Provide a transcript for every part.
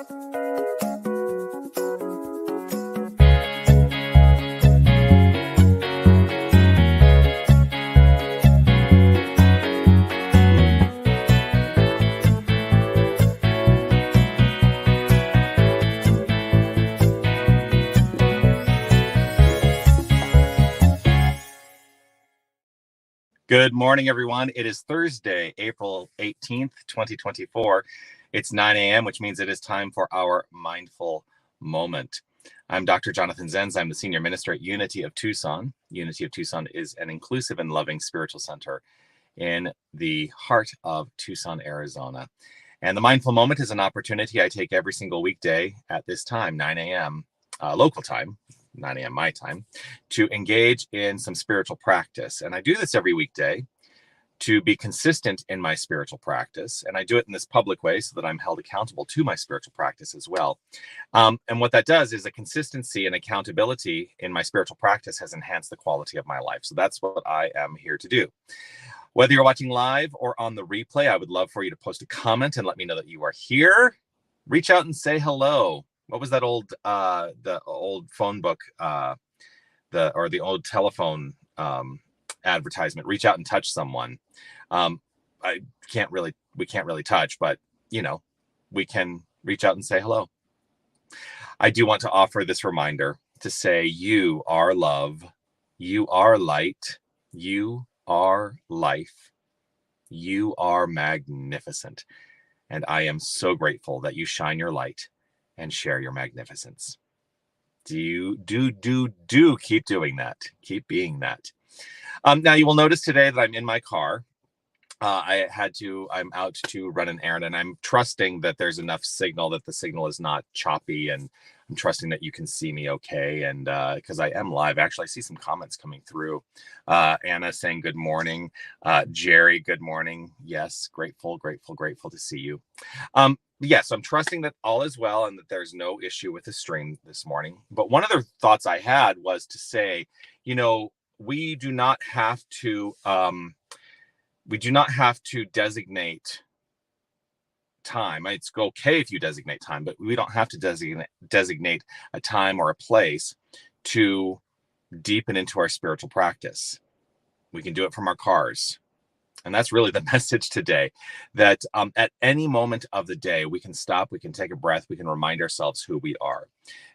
Good morning, everyone. It is Thursday, April 18th, 2024. It's 9 a.m., which means it is time for our mindful moment. I'm Dr. Jonathan Zenz. I'm the senior minister at Unity of Tucson. Unity of Tucson is an inclusive and loving spiritual center in the heart of Tucson, Arizona. And the mindful moment is an opportunity I take every single weekday at this time, 9 a.m. Local time, 9 a.m. my time, to engage in some spiritual practice. And I do this every weekday to be consistent in my spiritual practice. And I do it in this public way so that I'm held accountable to my spiritual practice as well. And what that does is a consistency and accountability in my spiritual practice has enhanced the quality of my life. So that's what I am here to do. Whether you're watching live or on the replay, I would love for you to post a comment and let me know that you are here. Reach out and say hello. What was that old, the old phone book, the old telephone advertisement? Reach out and touch someone. We can't really touch, but we can reach out and say hello. I do want to offer this reminder to say you are love, you are light, you are life, you are magnificent. And I am so grateful that you shine your light and share your magnificence. Do keep doing that. Keep being that. Now you will notice today that I'm in my car. I'm out to run an errand, and I'm trusting that there's enough signal, that the signal is not choppy, and I'm trusting that you can see me okay. And because I am live, actually, I see some comments coming through. Anna saying good morning. Jerry, good morning. Yes, grateful to see you. Yes, I'm trusting that all is well and that there's no issue with the stream this morning. But one of the thoughts I had was to say, we do not have to designate time. It's okay if you designate time, but we don't have to designate a time or a place to deepen into our spiritual practice. We can do it from our cars. And that's really the message today, that at any moment of the day, we can stop, we can take a breath, we can remind ourselves who we are.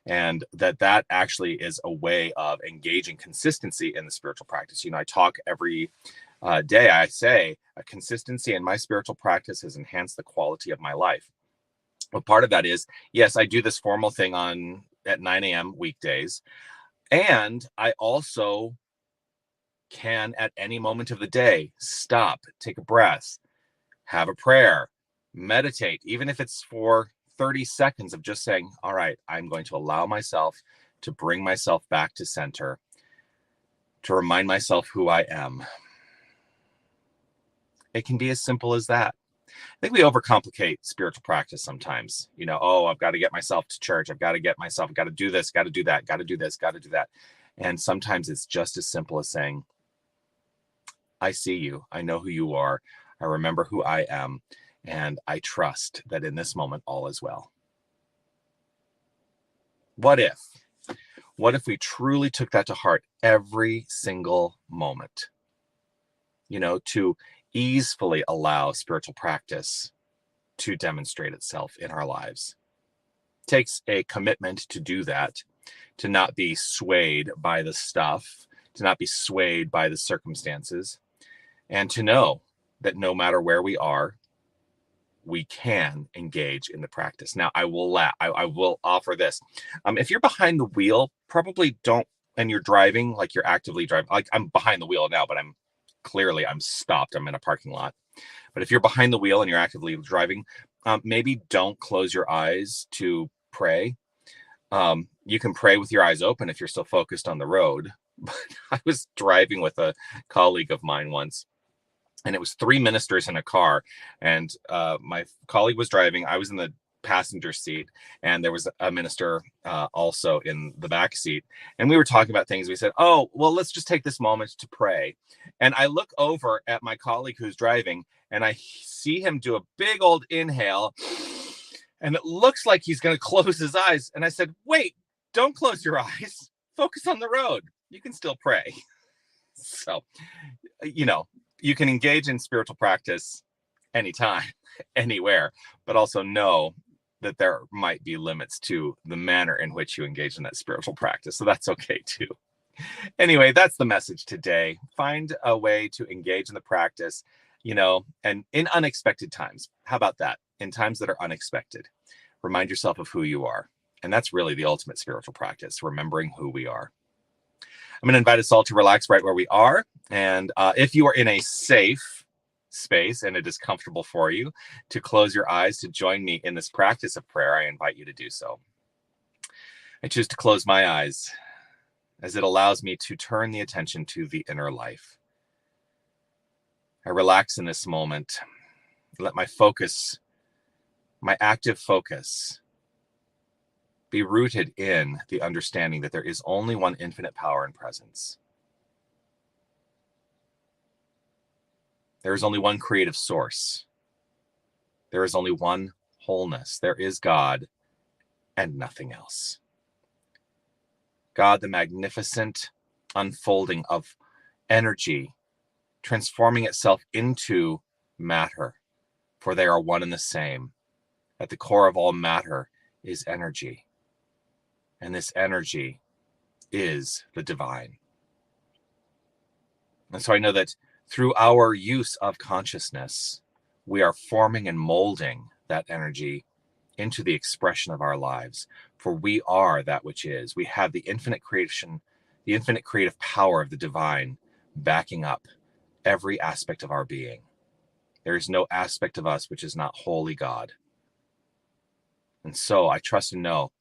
And that actually is a way of engaging consistency in the spiritual practice. I talk every day, I say, a consistency in my spiritual practice has enhanced the quality of my life. Well, part of that is, yes, I do this formal thing at 9 a.m. weekdays. And I also can, at any moment of the day, stop, take a breath, have a prayer, meditate, even if it's for 30 seconds of just saying, all right, I'm going to allow myself to bring myself back to center, to remind myself who I am. It can be as simple as that. I think we overcomplicate spiritual practice sometimes. I've got to get myself to church. I've got to do this, got to do that, got to do this, got to do that. And sometimes it's just as simple as saying, I see you. I know who you are. I remember who I am. And I trust that in this moment, all is well. What if we truly took that to heart every single moment? To easily allow spiritual practice to demonstrate itself in our lives. It takes a commitment to do that, to not be swayed by the stuff, to not be swayed by the circumstances, and to know that no matter where we are, we can engage in the practice. Now, I will offer this. If you're behind the wheel, probably don't, and you're driving, like you're actively driving, like I'm behind the wheel now, but I'm stopped. I'm in a parking lot. But if you're behind the wheel and you're actively driving, maybe don't close your eyes to pray. You can pray with your eyes open if you're still focused on the road. But I was driving with a colleague of mine once, and it was 3 ministers in a car, and my colleague was driving. I was in the passenger seat, and there was a minister also in the back seat, and we were talking about things. We said, oh, well, let's just take this moment to pray. And I look over at my colleague who's driving, and I see him do a big old inhale And it looks like he's going to close his eyes. And I said, wait, don't close your eyes. Focus on the road. You can still pray. So, you can engage in spiritual practice anytime, anywhere, but also know that there might be limits to the manner in which you engage in that spiritual practice. So that's okay too. Anyway, that's the message today. Find a way to engage in the practice, and in unexpected times. How about that? In times that are unexpected, remind yourself of who you are. And that's really the ultimate spiritual practice, remembering who we are. I'm going to invite us all to relax right where we are. And if you are in a safe space and it is comfortable for you to close your eyes to join me in this practice of prayer, I invite you to do so. I choose to close my eyes as it allows me to turn the attention to the inner life. I relax in this moment. Let my focus, my active focus, be rooted in the understanding that there is only one infinite power and presence. There is only one creative source. There is only one wholeness. There is God and nothing else. God, the magnificent unfolding of energy, transforming itself into matter, for they are one and the same. At the core of all matter is energy, and this energy is the divine. And so I know that through our use of consciousness, we are forming and molding that energy into the expression of our lives, for we are that which is. We have the infinite creation, the infinite creative power of the divine backing up every aspect of our being. There is no aspect of us which is not wholly God. And so I trust and know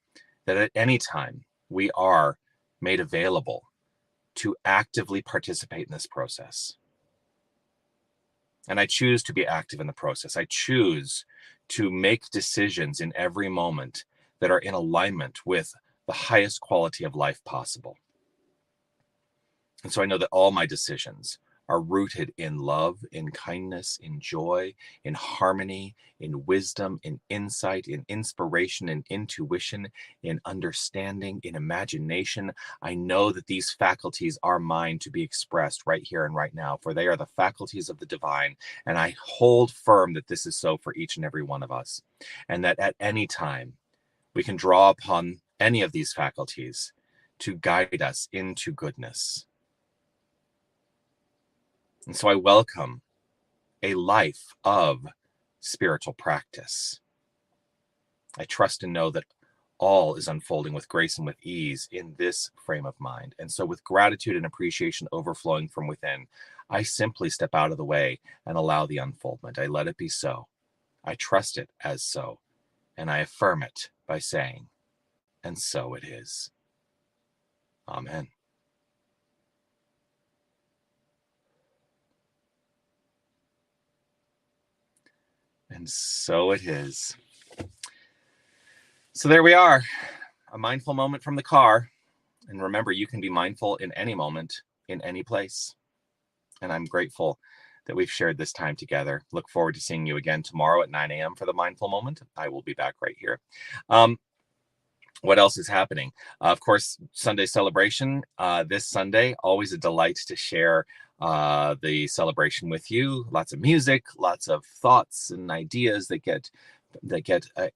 that at any time we are made available to actively participate in this process. And I choose to be active in the process. I choose to make decisions in every moment that are in alignment with the highest quality of life possible. And so I know that all my decisions are rooted in love, in kindness, in joy, in harmony, in wisdom, in insight, in inspiration, in intuition, in understanding, in imagination. I know that these faculties are mine to be expressed right here and right now, for they are the faculties of the divine. And I hold firm that this is so for each and every one of us. And that at any time, we can draw upon any of these faculties to guide us into goodness. And so I welcome a life of spiritual practice. I trust and know that all is unfolding with grace and with ease in this frame of mind. And so with gratitude and appreciation overflowing from within, I simply step out of the way and allow the unfoldment. I let it be so. I trust it as so. And I affirm it by saying, and so it is. Amen. And so it is. So there we are, a mindful moment from the car. And remember, you can be mindful in any moment, in any place. And I'm grateful that we've shared this time together. Look forward to seeing you again tomorrow at 9 a.m. for the mindful moment. I will be back right here. What else is happening? Of course, Sunday celebration this Sunday. Always a delight to share the celebration with you. Lots of music, lots of thoughts and ideas that get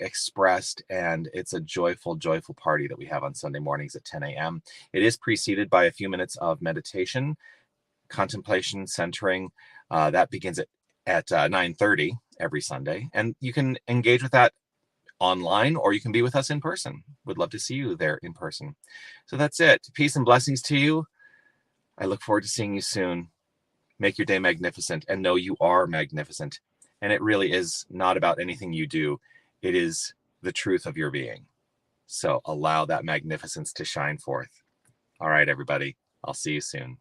expressed, and it's a joyful party that we have on Sunday mornings at 10 a.m. It is preceded by a few minutes of meditation, contemplation, centering. That begins at 9:30 every Sunday, and you can engage with that online, or you can be with us in person. Would love to see you there in person. So that's it. Peace and blessings to you. I look forward to seeing you soon. Make your day magnificent, and know you are magnificent. And it really is not about anything you do. It is the truth of your being. So allow that magnificence to shine forth. All right, everybody. I'll see you soon.